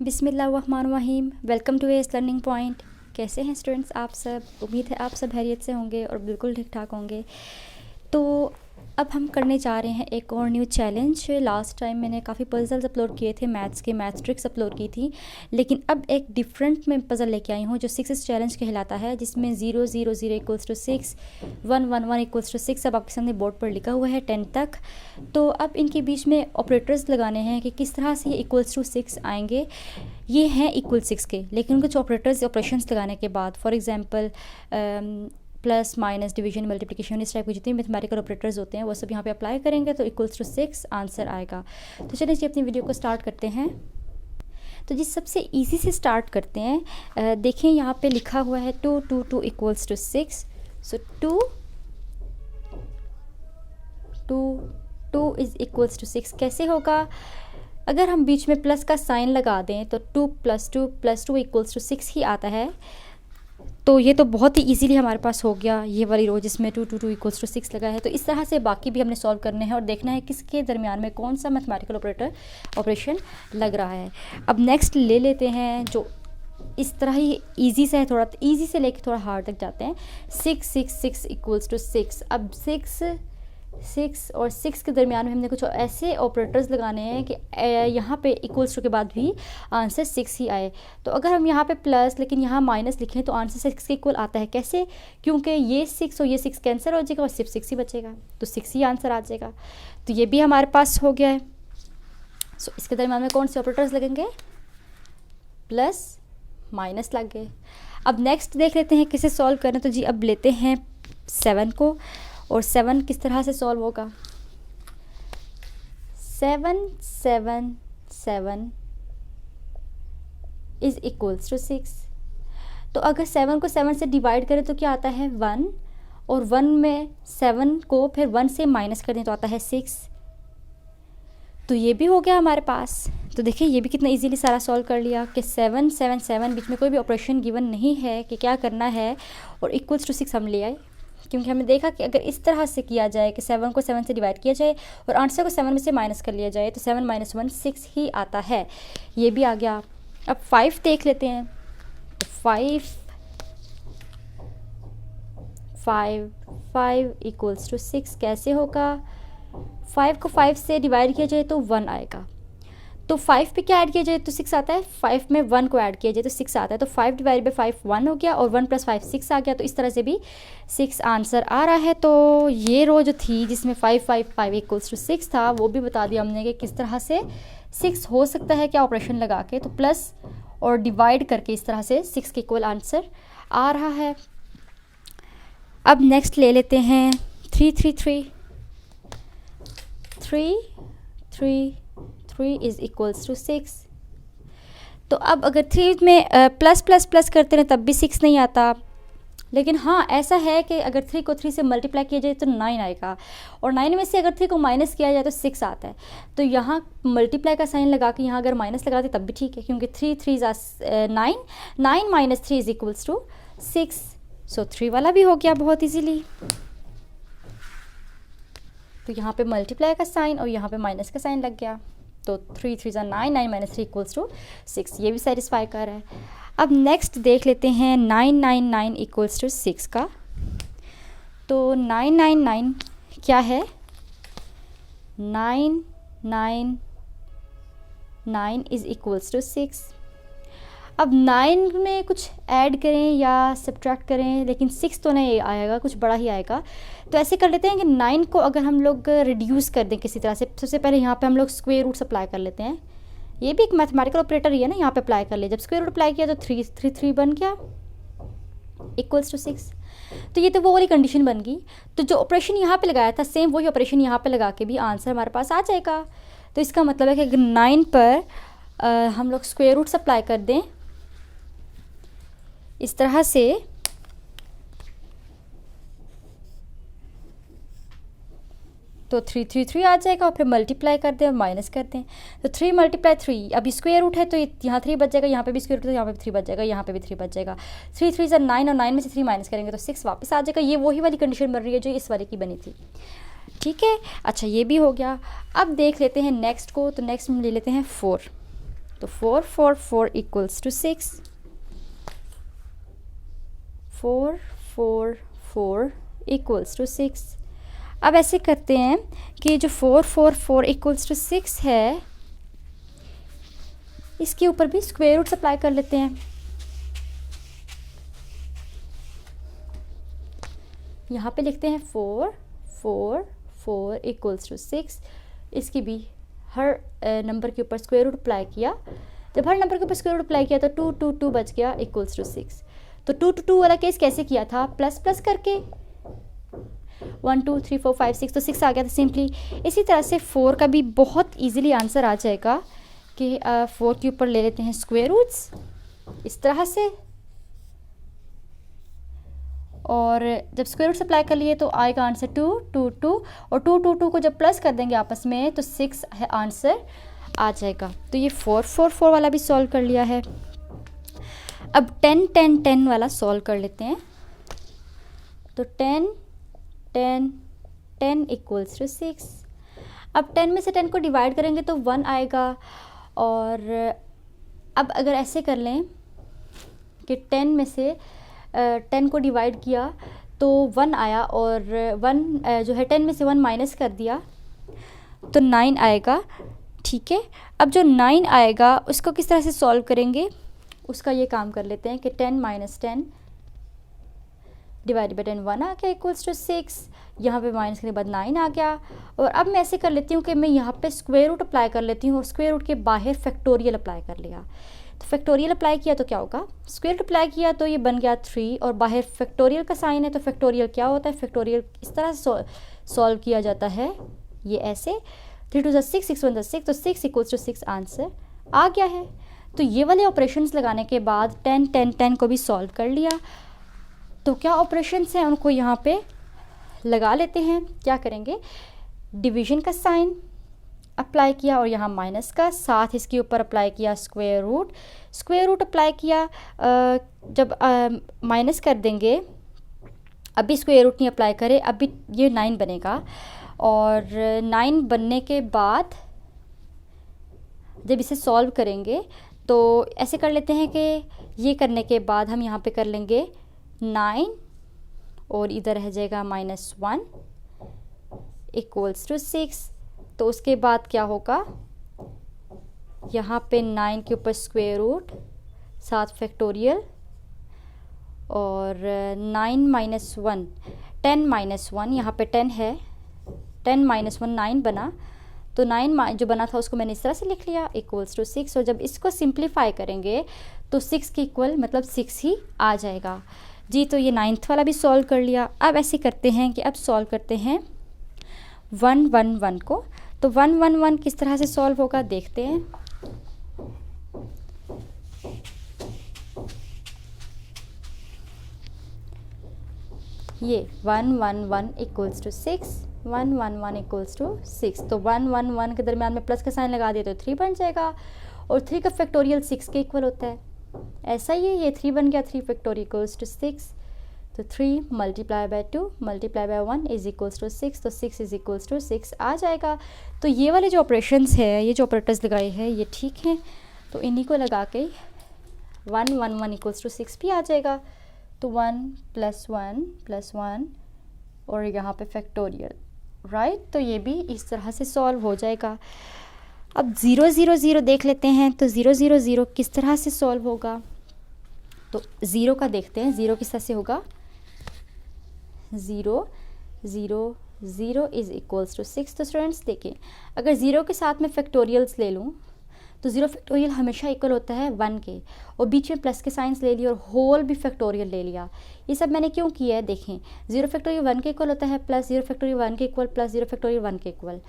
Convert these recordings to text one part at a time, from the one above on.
बिस्मिल्लाहिर्रहमानिर्रहीम। Welcome to S learning point. कैसे हैं स्टूडेंट्स आप सब? उम्मीद है आप सब खैरियत से होंगे और बिल्कुल ठीक ठाक होंगे। तो अब हम करने जा रहे हैं एक और न्यू चैलेंज। लास्ट टाइम मैंने काफ़ी पज़ल्स अपलोड किए थे, मैथ्स ट्रिक्स अपलोड की थी, लेकिन अब एक डिफरेंट में पज़ल लेके आई हूँ जो 6 चैलेंज कहलाता है, जिसमें 0 0 0 इक्वल्स टू 6, 1 1 1 इक्वल्स टू 6 अब आपके सामने बोर्ड पर लिखा हुआ है 10 तक। तो अब इनके बीच में ऑपरेटर्स लगाने हैं कि किस तरह से ये इक्वल्स टू 6 आएंगे। ये हैं इक्वल 6 के, लेकिन उनको जो ऑपरेशंस लगाने के बाद, for example plus minus division multiplication, इस टाइप के जितने मैथमेटिकल ऑपरेटर्स होते हैं वो सब यहाँ पे अप्लाई करेंगे तो इक्वल्स टू 6 आंसर आएगा। तो चलिए जी अपनी वीडियो को स्टार्ट करते हैं। तो जी सबसे इजी से स्टार्ट करते हैं। देखें यहाँ पे लिखा हुआ है 2 2 2 equals to 6। So 2 2 2 is equals to 6 कैसे होगा? अगर हम बीच में प्लस का साइन लगा दें तो 2 + 2 इक्वल्स टू 6 ही आता है। तो ये तो बहुत ही इजीली हमारे पास हो गया, ये वाली रो जिसमें 2 2 2 इक्वल्स टू 6 लगा है। तो इस तरह से बाकी भी हमने सॉल्व करने हैं और देखना है किसके दरमियान में कौन सा मैथमेटिकल ऑपरेशन लग रहा है। अब नेक्स्ट ले लेते हैं जो इस तरह ही ईजी से है, थोड़ा ईजी से लेके थोड़ा हार्ड तक जाते हैं। 6 6 6 इक्वल्स टू 6। अब 6 और 6 के दरमियान में हमने कुछ ऐसे ऑपरेटर्स लगाने हैं कि यहाँ पे इक्वल्स टू के बाद भी आंसर 6 ही आए। तो अगर हम यहाँ पे प्लस लेकिन यहाँ माइनस लिखें तो आंसर 6 के इक्वल आता है। कैसे? क्योंकि ये 6 और ये 6 कैंसिल हो जाएगा और सिर्फ 6 ही बचेगा, तो 6 ही आंसर आ जाएगा। तो ये भी हमारे पास हो गया है। सो इसके दरमियान में कौन से ऑपरेटर्स लगेंगे? प्लस माइनस लग गए। अब नेक्स्ट देख लेते हैं किसे सॉल्व करें। तो जी अब लेते हैं 7 को, और 7 किस तरह से सॉल्व होगा? 7 7 7 इज़ इक्वल्स टू 6। तो अगर 7 को 7 से डिवाइड करें तो क्या आता है? 1, और 1 में 7 को फिर 1 से माइनस कर दें तो आता है 6। तो ये भी हो गया हमारे पास। तो देखिए ये भी कितना इजीली सारा सॉल्व कर लिया कि 7 7 7 बीच में कोई भी ऑपरेशन गिवन नहीं है कि क्या करना है, और इक्वल्स टू 6 हम ले आए। क्योंकि हमने देखा कि अगर इस तरह से किया जाए कि 7 को 7 से डिवाइड किया जाए और आंसर को 7 में से माइनस कर लिया जाए तो 7 - 1 6 ही आता है। ये भी आ गया। अब 5 देख लेते हैं। तो 5 इक्वल्स टू 6 कैसे होगा? 5 को 5 से डिवाइड किया जाए तो 1 आएगा। तो 5 पे क्या ऐड किया जाए तो 6 आता है। 5 में 1 को ऐड किया जाए तो 6 आता है। तो 5 / 5 1 हो गया, और 1 + 5 6 आ गया। तो इस तरह से भी 6 आंसर आ रहा है। तो ये रो जो थी जिसमें 5 5 5 इक्वल्स टू 6 था, वो भी बता दिया हमने कि किस तरह से 6 हो सकता है, क्या ऑपरेशन लगा के। तो प्लस और डिवाइड करके इस तरह से 6 के इक्वल आंसर आ रहा है। अब नेक्स्ट ले लेते हैं 3 3 3 3 3 3 इज़ इक्वल्स टू 6। तो अब अगर 3 में प्लस प्लस प्लस करते हैं तब भी 6 नहीं आता। लेकिन हाँ ऐसा है कि अगर 3 को 3 से मल्टीप्लाई किया जाए तो 9 आएगा, और 9 में से अगर 3 को माइनस किया जाए तो 6 आता है। तो यहाँ मल्टीप्लाई का साइन लगा के यहाँ अगर माइनस लगाते तब भी ठीक है, क्योंकि 3 3 9 9 - 3 इज़ इक्वल्स टू 6। सो 3 वाला भी हो गया बहुत ईजीली। तो यहाँ पे मल्टीप्लाई का साइन और यहाँ पे माइनस का साइन लग गया। तो 3 3 9 9 - 3 इक्वल्स टू 6, ये भी सेटिस्फाई कर रहा है। अब नेक्स्ट देख लेते हैं 9 9 9 इक्वल्स टू 6 का। तो 9 9 9 क्या है? 9 9 9 इज़ इक्वल्स टू 6। अब 9 में कुछ ऐड करें या सब्ट्रैक्ट करें, लेकिन 6 तो नहीं आएगा, कुछ बड़ा ही आएगा। तो ऐसे कर लेते हैं कि 9 को अगर हम लोग रिड्यूस कर दें किसी तरह से, सबसे पहले यहाँ पे हम लोग स्क्वायर रूट अप्लाई कर लेते हैं। ये भी एक मैथमेटिकल ऑपरेटर ही है ना, यहाँ पे अप्लाई कर ले। जब स्क्वायर रूट अप्लाई किया तो 3 3 3 बन गया इक्वल्स टू 6। तो ये तो वो वाली कंडीशन बन गई। तो जो ऑपरेशन यहाँ पे लगाया था सेम वही ऑपरेशन यहाँ पे लगा के भी आंसर हमारे पास आ जाएगा। तो इसका मतलब है कि अगर 9 पर हम लोग स्क्वायर रूट अप्लाई कर दें इस तरह से, तो 3 3 3 आ जाएगा, और फिर मल्टीप्लाई कर दें और माइनस कर दें तो 3 × 3। अभी स्क्वायर रूट है तो यहाँ 3 बच जाएगा, यहाँ पे भी स्क्वायर रूट है तो यहाँ पे भी 3 बच जाएगा, यहाँ पे भी 3 बच जाएगा। 3 3 = 9, और 9 में से 3 माइनस करेंगे तो 6 वापस आ जाएगा। ये वही वाली कंडीशन बन रही है जो इस वाले की बनी थी। ठीक है, अच्छा ये भी हो गया। अब देख लेते हैं नेक्स्ट को। तो नेक्स्ट हम ले लेते हैं 4। तो 4 4 4 इक्वल्स टू 6, 4 4 4 इक्वल्स टू 6। अब ऐसे करते हैं कि जो 4 4 4 इक्वल्स टू 6 है, इसके ऊपर भी स्क्वायर रूट अप्लाई कर लेते हैं। यहाँ पे लिखते हैं 4 4 4 इक्वल्स टू 6। इसकी भी हर नंबर के ऊपर स्क्वायर रूट अप्लाई किया। जब हर नंबर के ऊपर स्क्वायर रूट अप्लाई किया तो 2 2 2 बच गया इक्वल्स टू 6। तो 2 2 2 वाला केस कैसे किया था? प्लस प्लस करके 1 2 3 4 5 6, तो 6 आ गया था सिंपली। इसी तरह से 4 का भी बहुत इजीली आंसर आ जाएगा कि 4 के ऊपर ले लेते हैं स्क्वायर रूट्स इस तरह से, और जब स्क्वायर रूट अप्लाई कर लिए तो आएगा आंसर 2 2 2, और 2 2 2 को जब प्लस कर देंगे आपस में तो 6 है आंसर आ जाएगा। तो ये 4 4 4 वाला भी सॉल्व कर लिया है। अब 10 10 10 वाला सॉल्व कर लेते हैं। तो 10 10 10 इक्वल्स टू 6। अब 10 में से 10 को डिवाइड करेंगे तो 1 आएगा, और अब अगर ऐसे कर लें कि 10 में से 10 को डिवाइड किया तो 1 आया, और 1 जो है 10 में से 1 माइनस कर दिया तो 9 आएगा। ठीक है, अब जो 9 आएगा उसको किस तरह से सॉल्व करेंगे, उसका ये काम कर लेते हैं कि 10 माइनस 10 डिवाइड बाई 10 1 आ गया इक्वल्स टू 6। यहाँ पे माइनस करने के बाद 9 आ गया। और अब मैं ऐसे कर लेती हूँ कि मैं यहाँ पे स्क्वायर रूट अप्लाई कर लेती हूँ, और स्क्वायर रूट के बाहर फैक्टोरियल अप्लाई कर लिया। तो फैक्टोरियल अप्लाई किया तो क्या होगा, स्क्वायर रूट अप्लाई किया तो ये बन गया 3, और बाहर फैक्टोरियल का साइन है। तो फैक्टोरियल क्या होता है, फैक्टोरियल इस तरह से सॉल्व किया जाता है, ये ऐसे 3 2 6 6 1 6, तो 6 इक्वल्स टू 6 आंसर आ गया है। तो ये वाले ऑपरेशंस लगाने के बाद 10 10 10 को भी सॉल्व कर लिया। तो क्या ऑपरेशंस हैं उनको यहाँ पे लगा लेते हैं। क्या करेंगे, डिवीजन का साइन अप्लाई किया और यहाँ माइनस का, साथ इसके ऊपर अप्लाई किया स्क्वायर रूट अप्लाई किया। जब माइनस कर देंगे, अभी स्क्वायर रूट नहीं अप्लाई करें, अभी ये 9 बनेगा, और 9 बनने के बाद जब इसे सॉल्व करेंगे तो ऐसे कर लेते हैं कि ये करने के बाद हम यहाँ पे कर लेंगे 9, और इधर रह जाएगा -1 इक्वल्स टू 6। तो उसके बाद क्या होगा, यहाँ पे 9 के ऊपर स्क्वायर रूट, साथ फैक्टोरियल, और 9 माइनस 1 10 माइनस 1, यहाँ पे 10 है, 10 माइनस 1 9 बना, तो 9 जो बना था उसको मैंने इस तरह से लिख लिया इक्वल्स टू 6। और जब इसको सिंप्लीफाई करेंगे तो 6 के इक्वल मतलब 6 ही आ जाएगा जी। तो ये 9th वाला भी सॉल्व कर लिया। अब ऐसे करते हैं कि अब सॉल्व करते हैं 1 1 1 को। तो 1 1 1 किस तरह से सॉल्व होगा देखते हैं। ये 1 1 1 इक्वल्स टू 6, 1 1 1 इक्वल्स टू 6। तो 1 1 1 के दरमियान में प्लस का साइन लगा दिया तो 3 बन जाएगा, और 3 का फैक्टोरियल 6 के इक्वल होता है। ऐसा ही है, ये 3 बन गया, 3 फैक्टोरियल इक्वल्स टू 6। तो 3 multiply by 2 multiply by 1 is equals to 6, तो 6 इज इक्वल्स टू 6 आ जाएगा। तो ये वाले जो ऑपरेशंस है, ये जो ऑपरेटर्स लगाए हैं ये ठीक हैं, तो इन्हीं को लगा के 1 1 1 इक्वल्स टू 6 भी आ जाएगा। तो 1 + 1 और यहाँ पे फैक्टोरियल, राइट। तो ये भी इस तरह से सॉल्व हो जाएगा। अब 0 0 0 देख लेते हैं। तो 0 0 0 किस तरह से सॉल्व होगा, तो 0 का देखते हैं, 0 किस तरह से होगा। 0 0 0 इज इक्वल्स टू 6। तो स्टूडेंट्स देखिए, अगर 0 के साथ में फैक्टोरियल्स ले लूँ तो 0 फैक्टोरियल हमेशा इक्वल होता है 1 के, और बीच में प्लस के साइंस ले लिए और होल भी फैक्टोरियल ले लिया। ये सब मैंने क्यों किया है देखें, 0 फैक्टोरियल 1 के इक्वल होता है, प्लस 0 फैक्टोरियल 1 के इक्वल, प्लस 0 फैक्टोरियल 1 के equal,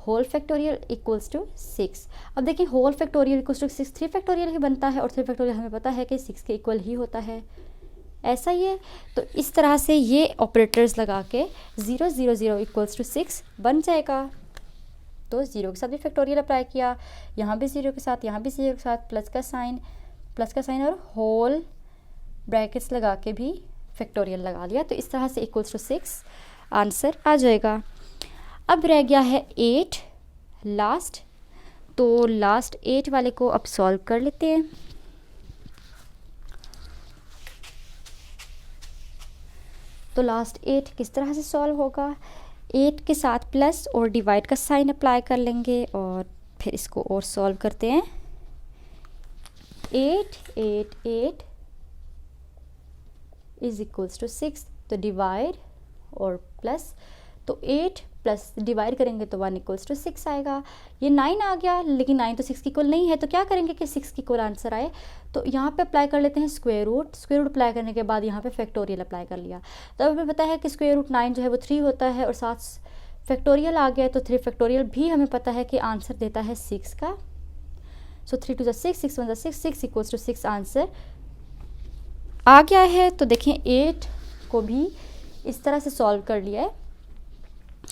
whole factorial equals to 6। अब देखिए whole factorial equals to 6 3 factorial ही बनता है, और 3 फैक्टोरियल हमें पता है कि 6 के इक्वल ही होता है। ऐसा ही है। तो इस तरह से ये ऑपरेटर्स लगा के 0 0 0 इक्वल्स टू 6 बन जाएगा। तो 0 के साथ भी फैक्टोरियल अप्लाई किया, यहाँ भी 0 के साथ, यहाँ भी 0 के साथ, प्लस का साइन और होल ब्रैकेट्स लगा के भी फैक्टोरियल लगा लिया। तो इस तरह से इक्वल्स टू 6 आंसर आ जाएगा। अब रह गया है 8 लास्ट। तो लास्ट 8 वाले को अब सॉल्व कर लेते हैं। तो लास्ट 8 किस तरह से सॉल्व होगा, 8 के साथ प्लस और डिवाइड का साइन अप्लाई कर लेंगे और फिर इसको और सॉल्व करते हैं। 8 8 8 इज इक्वल्स टू 6, तो डिवाइड और प्लस, तो 8 प्लस डिवाइड करेंगे तो 1 इक्वल्स टू 6 आएगा। ये 9 आ गया, लेकिन 9 तो 6 की इक्वल नहीं है, तो क्या करेंगे कि 6 की इक्वल आंसर आए। तो यहाँ पे अप्लाई कर लेते हैं square root. Square root apply करने के बाद यहाँ पे फैक्टोरियल अप्लाई कर लिया। तो अब हमें पता है कि स्क्वायर रूट 9 जो है वो 3 होता है और साथ फैक्टोरियल आ गया, तो 3 फैक्टोरियल भी हमें पता है कि आंसर देता है 6 का। सो 3 2 6, 6 1 6, 6 इक्वल्स टू 6 आंसर आ गया है। तो देखें 8 को भी इस तरह से सॉल्व कर लिया है।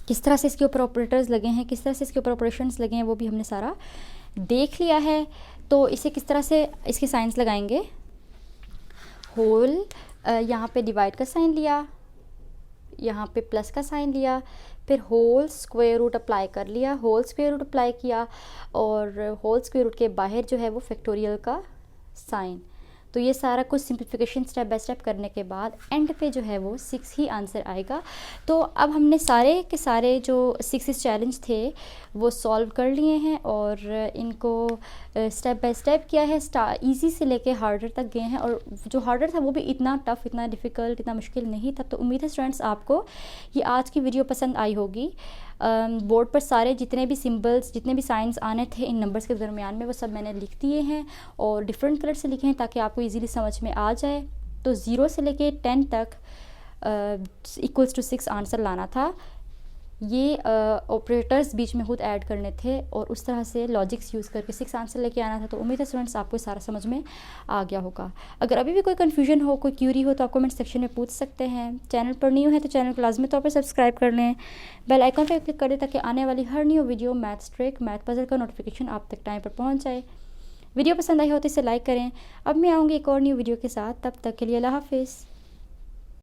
किस तरह से इसके ऊपर ऑपरेटर्स लगे हैं, किस तरह से इसके ऊपर ऑपरेशंस लगे हैं, वो भी हमने सारा देख लिया है। तो इसे किस तरह से इसके साइंस लगाएंगे, होल यहाँ पे डिवाइड का साइन लिया, यहाँ पे प्लस का साइन लिया, फिर होल स्क्वायर रूट अप्लाई कर लिया, होल स्क्वायर रूट अप्लाई किया और होल स्क्वायर रूट के बाहर जो है वो फैक्टोरियल का साइन। तो ये सारा कुछ सिंप्लीफिकेशन स्टेप बाय स्टेप करने के बाद एंड पे जो है वो 6 ही आंसर आएगा। तो अब हमने सारे के सारे जो 6 चैलेंज थे वो सॉल्व कर लिए हैं और इनको स्टेप बाय स्टेप किया है, इजी से लेके हार्डर तक गए हैं। और जो हार्डर था वो भी इतना टफ, इतना डिफ़िकल्ट, इतना मुश्किल नहीं था। तो उम्मीद है स्टूडेंट्स आपको ये आज की वीडियो पसंद आई होगी। बोर्ड पर सारे जितने भी सिंबल्स, जितने भी साइंस आने थे इन नंबर्स के दरमियान में, वो सब मैंने लिख दिए हैं और डिफरेंट कलर से लिखे हैं ताकि आपको इजीली समझ में आ जाए। तो 0 से लेके 10 तक इक्वल्स टू 6 आंसर लाना था। ये ऑपरेटर्स बीच में खुद ऐड करने थे और उस तरह से लॉजिक्स यूज़ करके 6 आंसर लेके आना था। तो उम्मीद है स्टूडेंट्स आपको सारा समझ में आ गया होगा। अगर अभी भी कोई कन्फ्यूजन हो, कोई क्यूरी हो तो आप कमेंट सेक्शन में पूछ सकते हैं। चैनल पर न्यू है तो चैनल को लाजमी तौर पर सब्सक्राइब कर लें, बेल आइकन पर क्लिक कर दें ताकि आने वाली हर new video maths trick, math puzzle का नोटिफिकेशन आप तक टाइम पर पहुँच जाए। वीडियो पसंद आई हो तो इसे लाइक करें। अब मैं आऊँगी एक और न्यू वीडियो के साथ, तब तक के लिए अल्लाह हाफिज़।